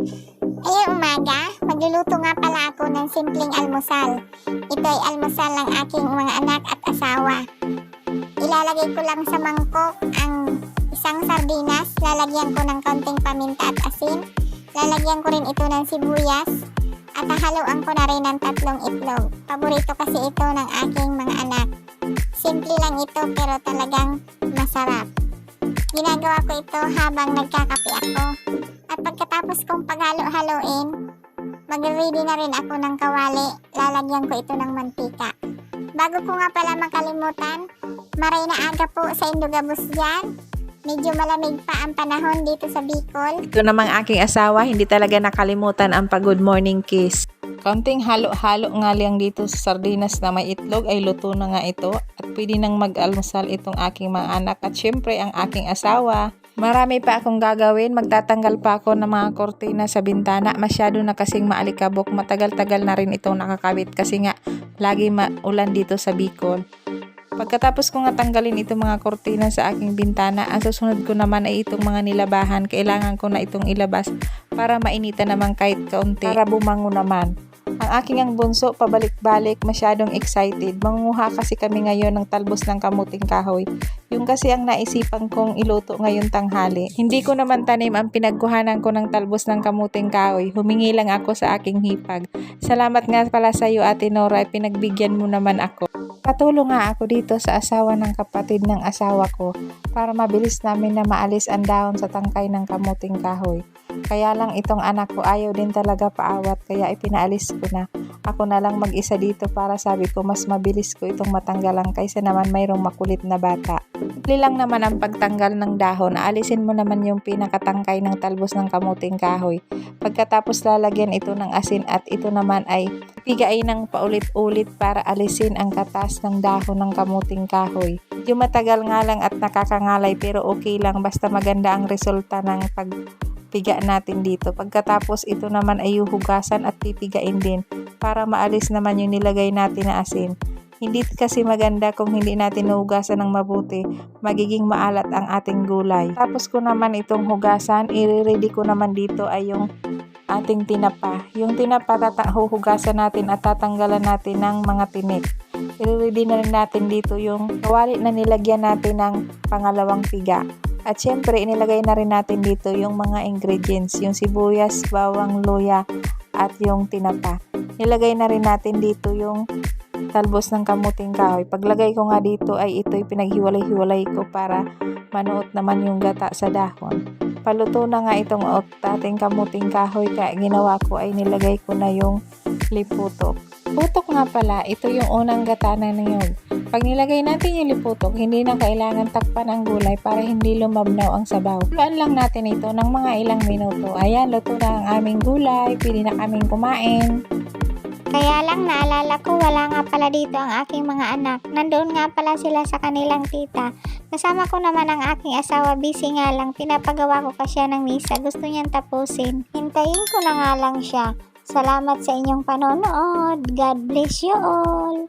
Ngayong umaga, magluluto nga pala ako ng simpleng almusal. Ito ay almusal ng aking mga anak at asawa. Ilalagay ko lang sa mangkok ang isang sardinas, lalagyan ko ng konting paminta at asin, lalagyan ko rin ito ng sibuyas, at hahaluan ko na rin ng 3 itlog. Paborito kasi ito ng aking mga anak. Simple lang ito pero talagang masarap. Ginagawa ko ito habang nagkakape ako. At pagkatapos kong paghalo-haloin, mag-ready na rin ako ng kawali. Lalagyan ko ito ng mantika. Bago ko nga pala makalimutan, maray na aga po sa Indogabus dyan. Medyo malamig pa ang panahon dito sa Bicol. Ito namang aking asawa, hindi talaga nakalimutan ang pag-good morning kiss. Konting halo-halo nga lang dito sa sardinas na may itlog ay luto na nga ito at pwede nang mag-almusal itong aking mga anak at syempre ang aking asawa. Marami pa akong gagawin, magtatanggal pa ako ng mga kortina sa bintana. Masyado na kasing maalikabok, matagal-tagal na rin itong nakakabit kasi nga lagi maulan dito sa Bicol. Pagkatapos ko nga tanggalin itong mga kortina sa aking bintana, ang susunod ko naman ay itong mga nilabahan. Kailangan ko na itong ilabas para mainitan naman kahit kaunti, para bumango naman. Ang aking ang bunso, pabalik-balik, masyadong excited. Mangunguha kasi kami ngayon ng talbos ng kamuting kahoy. Yung kasi ang naisipan kong iluto ngayon tanghali. Hindi ko naman tanim ang pinagkuhanan ko ng talbos ng kamuting kahoy. Humingi lang ako sa aking hipag. Salamat nga pala sa iyo, Ate Nora, pinagbigyan mo naman ako. Patulong nga ako dito sa asawa ng kapatid ng asawa ko para mabilis namin na maalis ang dahon sa tangkay ng kamuting kahoy. Kaya lang itong anak ko ayaw din talaga paawat kaya ipinaalis ko na. Ako na lang mag-isa dito para sabi ko mas mabilis ko itong matanggalan kaysa naman mayroong makulit na bata. Simple lang naman ang pagtanggal ng dahon. Alisin mo naman yung pinakatangkay ng talbos ng kamuting kahoy. Pagkatapos lalagyan ito ng asin at ito naman ay pigain ng paulit-ulit para alisin ang katas ng dahon ng kamuting kahoy. Yung matagal nga lang at nakakangalay pero okay lang basta maganda ang resulta ng pagpiga natin dito. Pagkatapos ito naman ay hugasan at pipigain din para maalis naman yung nilagay natin na asin. Hindi kasi maganda kung hindi natin hugasan ng mabuti, magiging maalat ang ating gulay. Tapos ko naman itong hugasan, i-ready ko naman dito ay yung ating tinapa. Yung tinapa huhugasan natin at tatanggalan natin ng mga tinik. I-ready na rin natin dito yung kawali na nilagyan natin ng pangalawang piga. At syempre inilagay na rin natin dito yung mga ingredients, yung sibuyas, bawang, luya at yung tinapa. Nilagay na rin natin dito yung talbos ng kamuting kahoy. Paglagay ko nga dito ay ito'y pinaghiwalay-hiwalay ko para manuot naman yung gata sa dahon. Paluto na nga itong ating kamuting kahoy kaya ginawa ko ay nilagay ko na yung liputok. Putok nga pala, ito yung unang gata na niyog. Pag nilagay natin yung liputok, hindi na kailangan takpan ang gulay para hindi lumabnaw ang sabaw. Luan lang natin ito ng mga ilang minuto. Ayan, luto na ang aming gulay. Pwede na kaming kumain. Kaya lang naalala ko wala nga pala dito ang aking mga anak. Nandoon nga pala sila sa kanilang tita. Kasama ko naman ang aking asawa, busy nga lang. Pinapagawa ko pa siya ng misa. Gusto niyang tapusin. Hintayin ko na nga lang siya. Salamat sa inyong panonood. God bless you all.